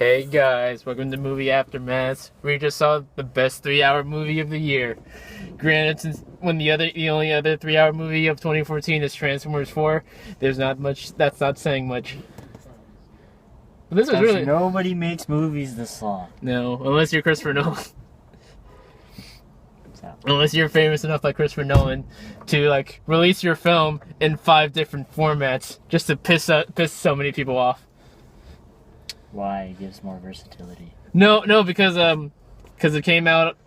Hey guys, welcome to Movie Aftermath. We just saw the best 3-hour movie of the year. Granted, since when the only other 3-hour movie of 2014 is Transformers 4, there's not much. That's not saying much. But this was really nobody makes movies this long. No, unless you're Christopher Nolan. So. Unless you're famous enough like Christopher Nolan to like release your film in 5 different formats just to piss so many people off. Why? It gives more versatility. No, because it came out,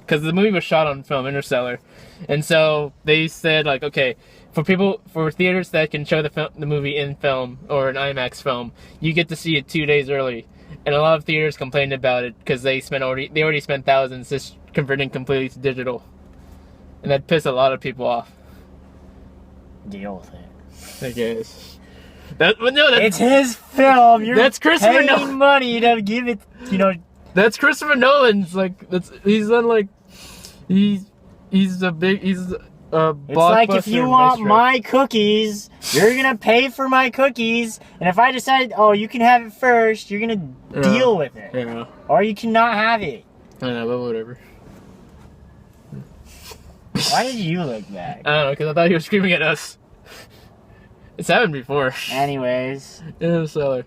because the movie was shot on film, Interstellar, and so they said like, okay, for theaters that can show the movie in film or an IMAX film, you get to see it 2 days early, and a lot of theaters complained about it because they already spent thousands just converting completely to digital, and that pissed a lot of people off. Deal with it. I guess. It's his film. You're that's Christopher paying Nolan. money to give it. That's Christopher Nolan's. Like he's done like he's a blockbuster. It's like if you want my cookies, you're gonna pay for my cookies, and if I decide, oh, you can have it first, you're gonna deal with it, yeah. Or you cannot have it. I know, but whatever. Why did you look back? I don't know, because I thought he was screaming at us. It's happened before. Anyways, Interstellar.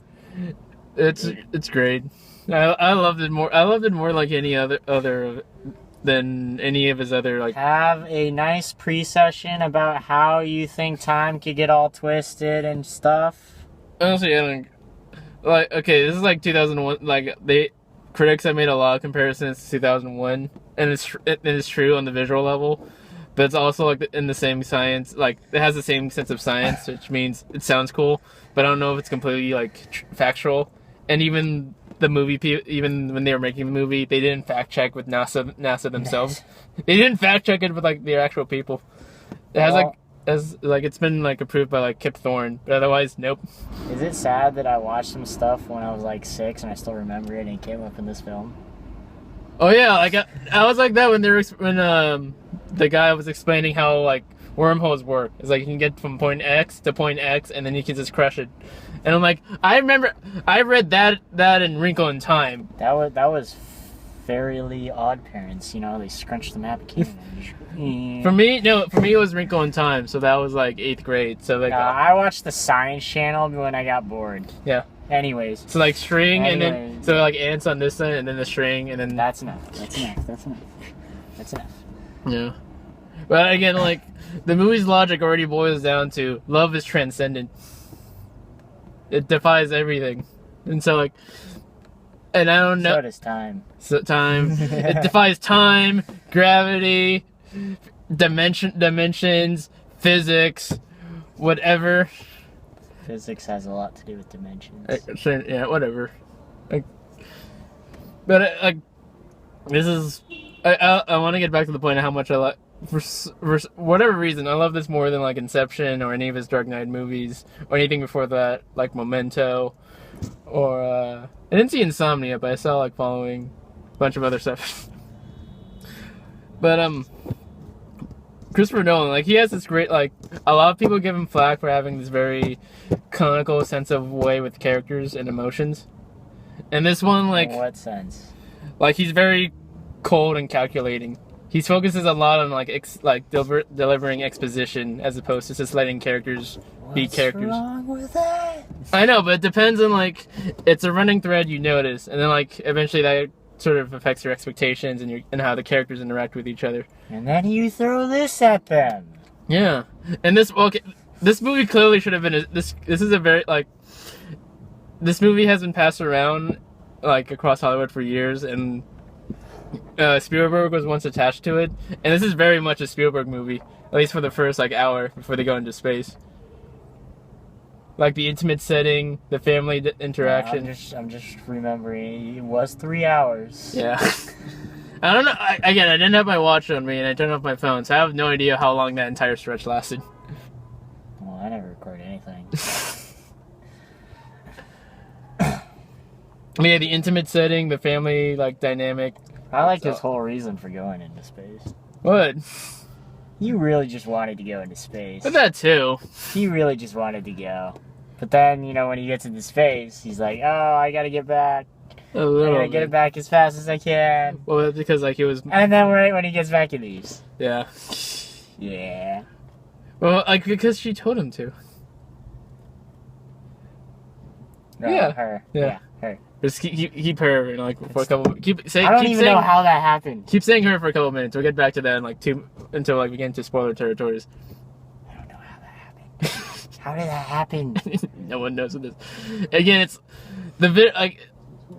It's great. I loved it more. I loved it more like any other than any of his other like. Have a nice pre-session about how you think time could get all twisted and stuff. Honestly, I don't like. Okay, this is like 2001. Like critics have made a lot of comparisons to 2001, and it's true on the visual level. But it's also like in the same science, like it has the same sense of science, which means it sounds cool. But I don't know if it's completely like factual. And even the movie, even when they were making the movie, they didn't fact check with NASA themselves. They didn't fact check it with like the actual people. It has it's been like approved by like Kip Thorne, but otherwise, nope. Is it sad that I watched some stuff when I was like 6 and I still remember it and it came up in this film? Oh yeah, like I was like that when the guy was explaining how like wormholes work. It's like you can get from point X to point X and then you can just crush it. And I'm like, I remember I read that in Wrinkle in Time. That was Fairly Odd Parents. They scrunched the map. For me it was Wrinkle in Time. So that was like 8th grade. So like I watched the Science Channel when I got bored. Yeah. Anyways. So like string and then so like ants on this side and then the string and then That's enough. Yeah. But again, like the movie's logic already boils down to love is transcendent. It defies everything. And so like and I don't know. So does time. It defies time, gravity, dimensions, physics, whatever. Physics has a lot to do with dimensions. Yeah, whatever. But this is. I want to get back to the point of how much I like. For whatever reason, I love this more than like Inception or any of his Dark Knight movies or anything before that, like Memento, or I didn't see Insomnia, but I saw like following a bunch of other stuff. But Christopher Nolan, like he has this great like a lot of people give him flack for having this very clinical sense of way with characters and emotions, and this one like in what sense? Like he's very cold and calculating. He focuses a lot on delivering exposition as opposed to just letting characters be characters. What's wrong with that? I know, but it depends on like it's a running thread you notice, and then like eventually that sort of affects your expectations and how the characters interact with each other. And then you throw this at them. Yeah, and this movie clearly should have been this is a very like this movie has been passed around like across Hollywood for years, and Spielberg was once attached to it, and this is very much a Spielberg movie, at least for the first like hour before they go into space. Like the intimate setting, the family interaction. I'm just remembering it was 3 hours. Yeah. I don't know. I didn't have my watch on me, and I turned off my phone, so I have no idea how long that entire stretch lasted. Well, I never recorded anything. Yeah, the intimate setting, the family like dynamic. I like his whole reason for going into space. What? You really just wanted to go into space. But that too. He really just wanted to go. But then, when he gets into space, he's like, oh, I gotta get back. A little. I'm gonna get it back as fast as I can. Well, that's because like he was. And then right when he gets back, he leaves. Yeah. Yeah. Well, like because she told him to. No, Yeah. her. Yeah. Yeah, her. Just keep her like for a couple. I don't even know how that happened. Keep saying her for a couple minutes. We'll get back to that in like until like we get into spoiler territories. I don't know how that happened. How did that happen? No one knows what this. Again, it's the like.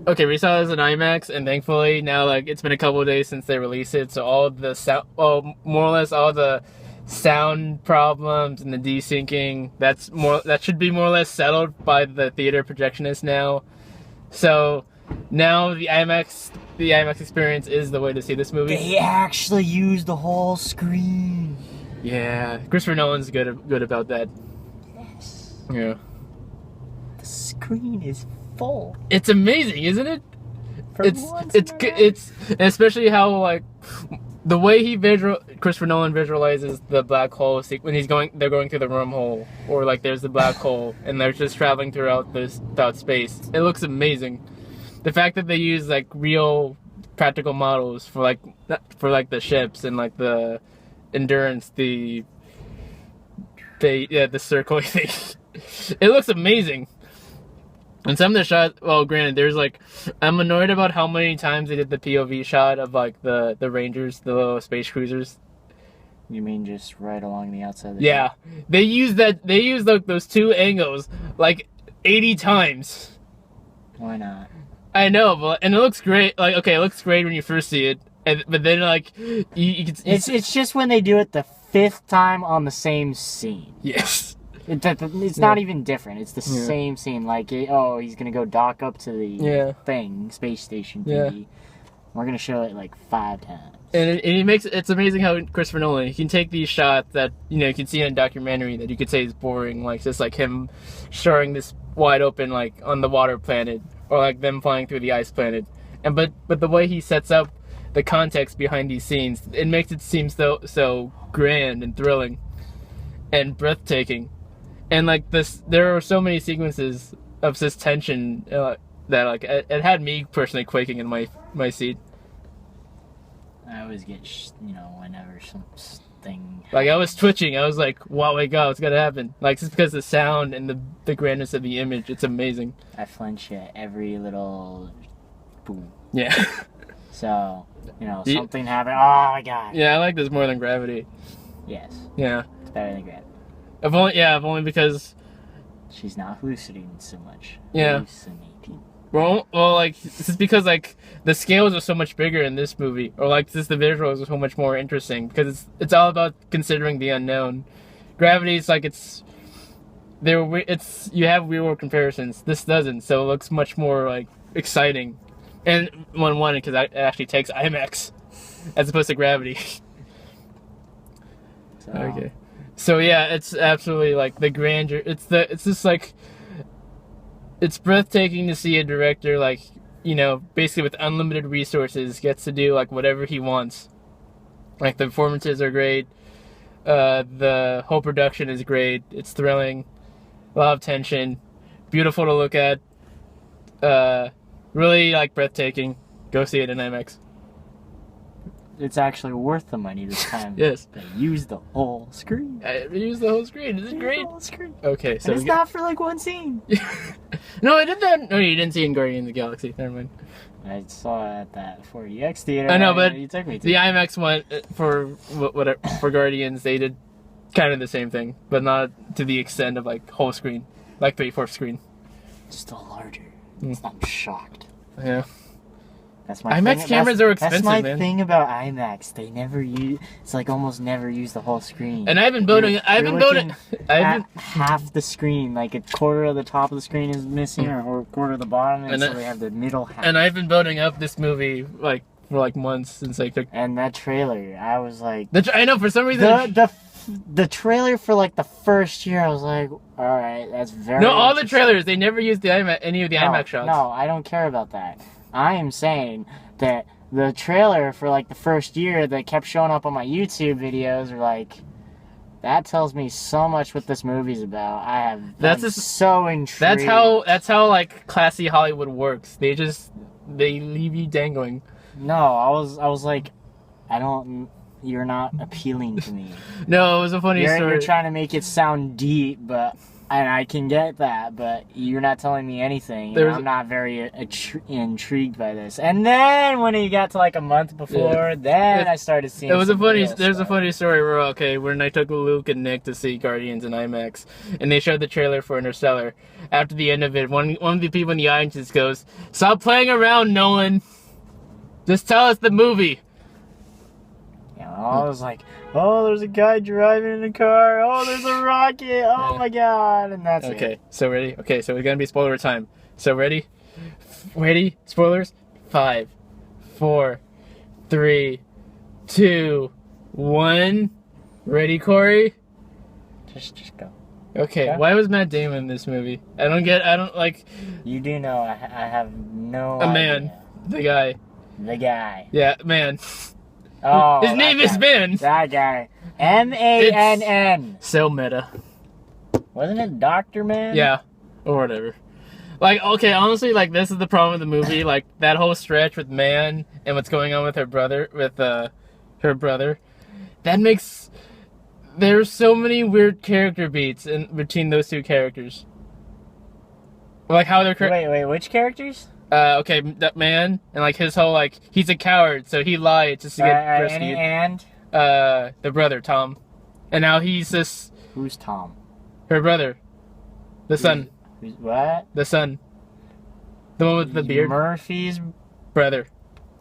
Okay, we saw this in IMAX, and thankfully now like it's been a couple of days since they released it, so all the sound, well, more or less all the sound problems and the desyncing, that should be more or less settled by the theater projectionist now. So now the IMAX experience is the way to see this movie. They actually used the whole screen. Yeah, Christopher Nolan's good about that. Yes. Yeah. The screen is full. It's amazing, isn't it? For It's especially how like the way Christopher Nolan visualizes the black hole when they're going through the wormhole, or like there's the black hole and they're just traveling throughout space. It looks amazing. The fact that they use like real practical models for like the ships and like the Endurance, the circle thing. It looks amazing. And some of the shots, well, granted, there's like, I'm annoyed about how many times they did the POV shot of like the Rangers, the little space cruisers. You mean just right along the outside of the Yeah. ship? They used like those two angles like 80 times. Why not? I know, and it looks great. Like, okay, it looks great when you first see it. But then like, you can... It's just when they do it the 5th time on the same scene. Yes. It's not even different. It's the same scene. Like, he's gonna go dock up to the space station thingy. We're gonna show it like 5 times. And it's amazing how Christopher Nolan, he can take these shots that, you can see in a documentary that you could say is boring, like just like him showing this wide open, like on the water planet, or like them flying through the ice planet. But the way he sets up the context behind these scenes, it makes it seem so grand and thrilling and breathtaking. And like this, there are so many sequences of this tension that like it had me personally quaking in my seat. I always get whenever something like I was twitching. I was like, "Wow, my God, what's gonna happen?" Like just because the sound and the grandness of the image, it's amazing. I flinch at every little boom. Yeah. So something happened. Oh my God. Yeah, I like this more than Gravity. Yes. Yeah. It's better than Gravity. If only because she's not hallucinating so much. Yeah. Hallucinating. Well, like this is because like the scales are so much bigger in this movie, or like the visuals are so much more interesting because it's all about considering the unknown. Gravity is like you have real world comparisons. This doesn't, so it looks much more like exciting, and one because it actually takes IMAX as opposed to Gravity. So. Okay. So yeah, it's absolutely like the grandeur. It's just like, it's breathtaking to see a director like, basically with unlimited resources gets to do like whatever he wants. Like the performances are great. The whole production is great. It's thrilling. A lot of tension. Beautiful to look at. Really like breathtaking. Go see it in IMAX. It's actually worth the money this time. Yes. They use the whole screen. Use the whole screen. Is it great? The whole screen. Okay, so and it's not for like one scene. No, I did that. No, you didn't see it in Guardians of the Galaxy. Never mind. I saw it at that 4DX theater. I know, but you took me to the IMAX one for Guardians, they did kind of the same thing, but not to the extent of like whole screen, like 3/4 screen. Still larger. I'm shocked. Yeah. That's my IMAX cameras are expensive, man. That's my man. thing about IMAX. They never use. It's like almost never use the whole screen. And I've been building half the screen, like a quarter of the top of the screen is missing, or a quarter of the bottom, and so they have the middle half. And I've been building up this movie like for like months since I took. And that trailer, I was like, I know for some reason the trailer for like the first year, I was like, all right, that's very. No, all the trailers they never used any of the IMAX shots. No, I don't care about that. I am saying that the trailer for like the first year that kept showing up on my YouTube videos are like, that tells me so much what this movie's about. I'm so intrigued. That's how like classy Hollywood works. They just they leave you dangling. No, I was like, you're not appealing to me. No, it was a funny story. You're trying to make it sound deep, and I can get that, but you're not telling me anything. And I'm not very intrigued by this. And then when he got to like a month before, I started seeing. There's a funny story where when I took Luke and Nick to see Guardians in IMAX, and they showed the trailer for Interstellar. After the end of it, one of the people in the audience just goes, "Stop playing around, Nolan. Just tell us the movie." I was like, oh, there's a guy driving in a car. Oh, there's a rocket. Oh, my God. And that's it. Okay, so ready? Okay, so we're going to be spoiler time. So ready? Ready? Spoilers? 5, 4, 3, 2, 1. Ready, Corey? Just go. Okay, why was Matt Damon in this movie? I don't like... You do know I have no idea. Man. The guy. The guy. Yeah, man. Oh, his name is Ben. That guy. M-A-N-N. So meta. Wasn't it Dr. Man? Yeah. Or whatever. Like, okay, honestly, like, this is the problem with the movie. Like, that whole stretch with Man and what's going on with her brother, that makes... There's so many weird character beats in between those two characters. Like, how they're... Wait, which characters? Okay, that Man, and like his whole, like, he's a coward, so he lied just to get rescued. And? The brother, Tom. And now he's this... Who's Tom? Her brother. The son. What? The son. The one with the beard. Murphy's... brother.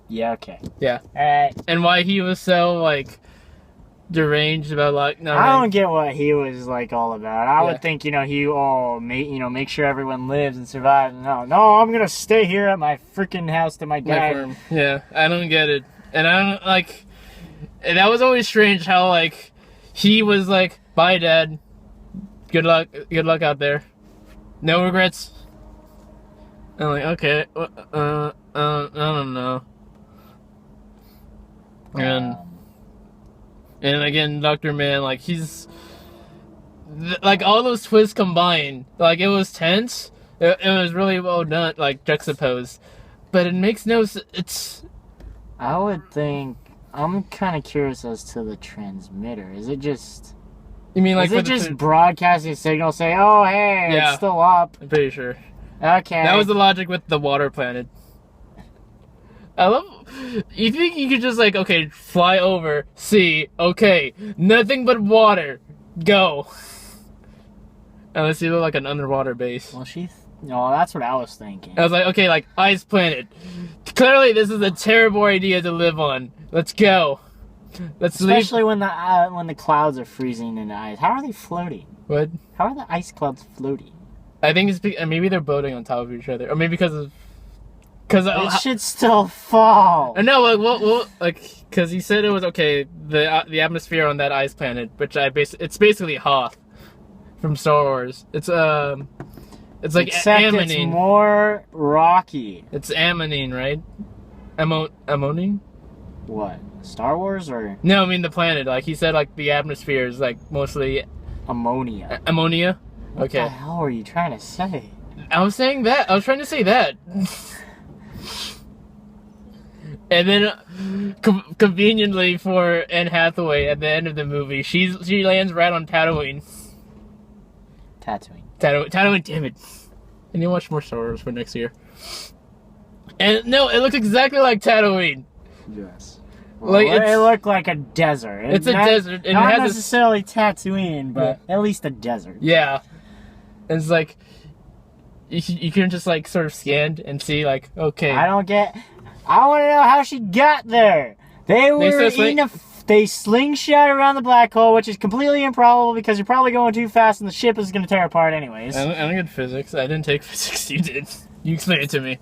Yeah, okay. Yeah. Alright. And why he was so, like, deranged about, like... No, I don't get what he was, like, all about. I would think, make sure everyone lives and survives. No, I'm gonna stay here at my freaking house to my dad. My farm. Yeah, I don't get it. And I don't, like... And that was always strange how, like, he was like, bye, Dad. Good luck out there. No regrets. I'm like, okay, I don't know. And again, Dr. Man, like, he's... Like, all those twists combined, like, it was tense. It was really well done, like, juxtaposed. But it makes no sense. I would think... I'm kind of curious as to the transmitter. Is it just... You mean, like... Is it just broadcasting a signal saying, oh, hey, it's still up? I'm pretty sure. Okay. That was the logic with the water planet. I love... You think you could just, like, okay, fly over, see, okay, nothing but water, go. And let's see, like an underwater base. Well, no, that's what I was thinking. I was like, okay, like, ice planet. Clearly, this is a terrible idea to live on. Let's go. Especially when the clouds are freezing in the ice. How are they floating? What? How are the ice clouds floating? I think it's maybe they're boating on top of each other, or maybe because it should still fall. No, like because he said it was okay. The atmosphere on that ice planet, which it's basically Hoth from Star Wars. It's like ammonine. It's more rocky. It's ammonine, right? Ammonine? What? Star Wars or? No, I mean the planet. Like he said, like the atmosphere is like mostly ammonia. Ammonia. Okay. What the hell are you trying to say? I was saying that. I was trying to say that. And then, conveniently for Anne Hathaway, at the end of the movie, she lands right on Tatooine. Tatooine, damn it. I need to watch more Star Wars for next year. And no, it looks exactly like Tatooine. Yes. Well, like it looked like a desert. It's a desert. And not it has necessarily Tatooine, but at least a desert. Yeah. And it's like, you can just like sort of scan and see like, okay. I want to know how she got there. They slingshot around the black hole, which is completely improbable because you're probably going too fast and the ship is going to tear apart anyways. I don't get physics. I didn't take physics. You did. You explained it to me.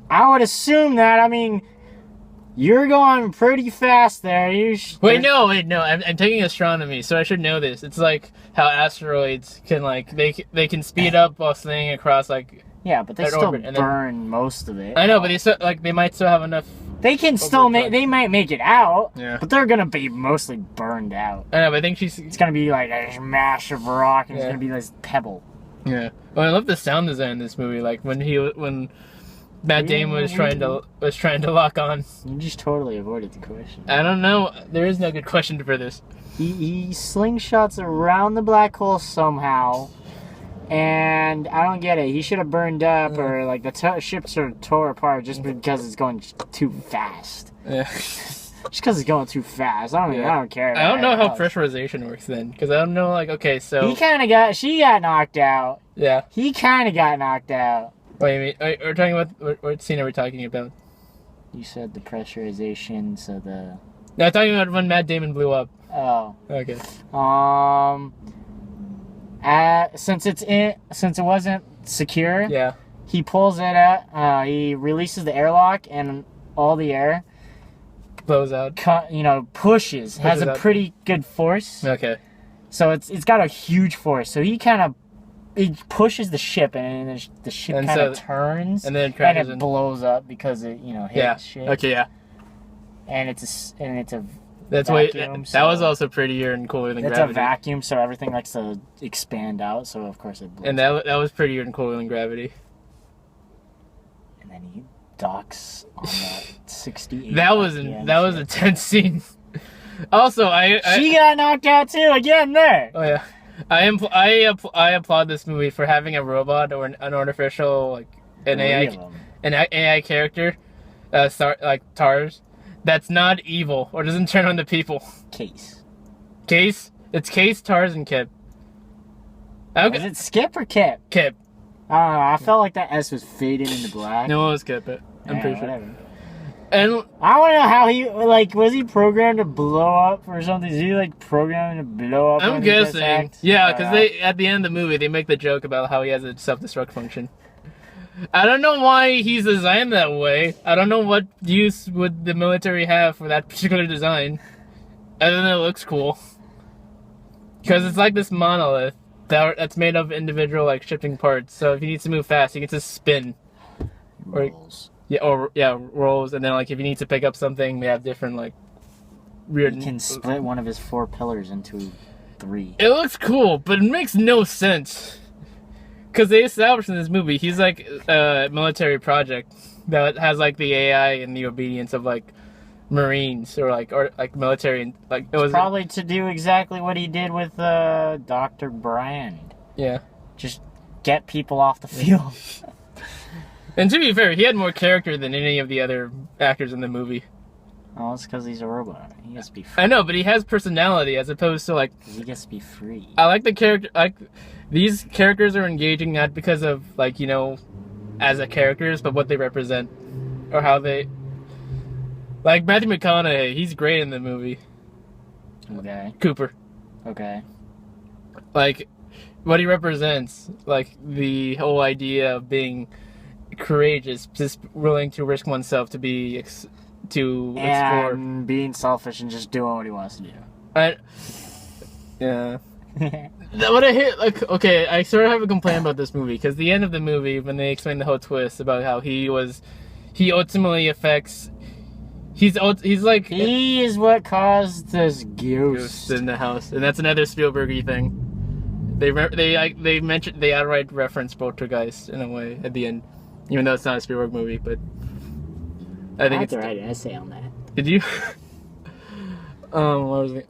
I would assume that. I mean, you're going pretty fast there. Wait, no. I'm taking astronomy, so I should know this. It's like how asteroids can like they can speed up while slinging across like. Yeah, but they still burn most of it. I know, but they might still have enough. They can still they might make it out. Yeah. But they're gonna be mostly burned out. I know, but I think it's gonna be like a massive rock, and it's gonna be this pebble. Yeah. Well, I love the sound design in this movie. Like when Matt Damon was trying to lock on. You just totally avoided the question. I don't know. There is no good question for this. He slingshots around the black hole somehow, and I don't get it. He should have burned up, or like the ship sort of tore apart just because it's going too fast. Yeah. Just because it's going too fast. I don't care. I don't know how pressurization works then, because I don't know. Like, okay, so she got knocked out. Yeah. He kind of got knocked out. What do you mean? We're talking about what scene are we talking about? You said the pressurization, so the. No, I'm talking about when Matt Damon blew up. Oh. Okay. Since it wasn't secure. Yeah. He pulls it out. He releases the airlock, and all the air blows out. Pushes has a pretty good force. Okay. So it's got a huge force. So he pushes the ship, and the ship kind of turns, and then it crashes and it blows up because it hit shit. Okay. Yeah. And it's a that's vacuum, that was also prettier and cooler than gravity. It's a vacuum, so everything likes to expand out. So of course it blows. And that was prettier and cooler than gravity. And then he docks on that 68. That was a tense scene. Also, she got knocked out too again there. Oh yeah, I applaud this movie for having a robot or an artificial an AI character, like TARS, that's not evil or doesn't turn on the people. Case. It's Case, TARS, and Kip. Is it Skip or Kip? Kip. I don't know. I felt like that S was fading into black. No, it was Kip. I'm pretty sure. Whatever. And I want to know how he was he programmed to blow up or something? Is he programmed to blow up? I'm guessing. Yeah, because at the end of the movie they make the joke about how he has a self-destruct function. I don't know why he's designed that way. I don't know what use would the military have for that particular design, other than it looks cool. Because it's like this monolith that's made of individual shifting parts. So if he needs to move fast, he gets to spin. Rolls. Rolls, and then if he needs to pick up something, they have different weird. He can split one of his 4 pillars into 3. It looks cool, but it makes no sense. Because they established in this movie, he's a military project that has the AI and the obedience of Marines or military. It was probably to do exactly what he did with Dr. Brand. Yeah. Just get people off the field. And to be fair, he had more character than any of the other actors in the movie. Oh, it's because he's a robot. He gets to be free. I know, but he has personality as opposed to he gets to be free. I like the character. These characters are engaging not because of as a characters, but what they represent or how they. Matthew McConaughey, he's great in the movie. Okay. Cooper. Okay. What he represents, the whole idea of being courageous, just willing to risk oneself to explore, and being selfish and just doing what he wants to do. Yeah. What I hear, okay, I sort of have a complaint about this movie because the end of the movie, when they explain the whole twist about how he ultimately affects. He is what caused this ghost in the house, and that's another Spielberg-y thing. They outright reference Poltergeist in a way at the end, even though it's not a Spielberg movie. But I think I had to write an essay on that. Did you? What was it?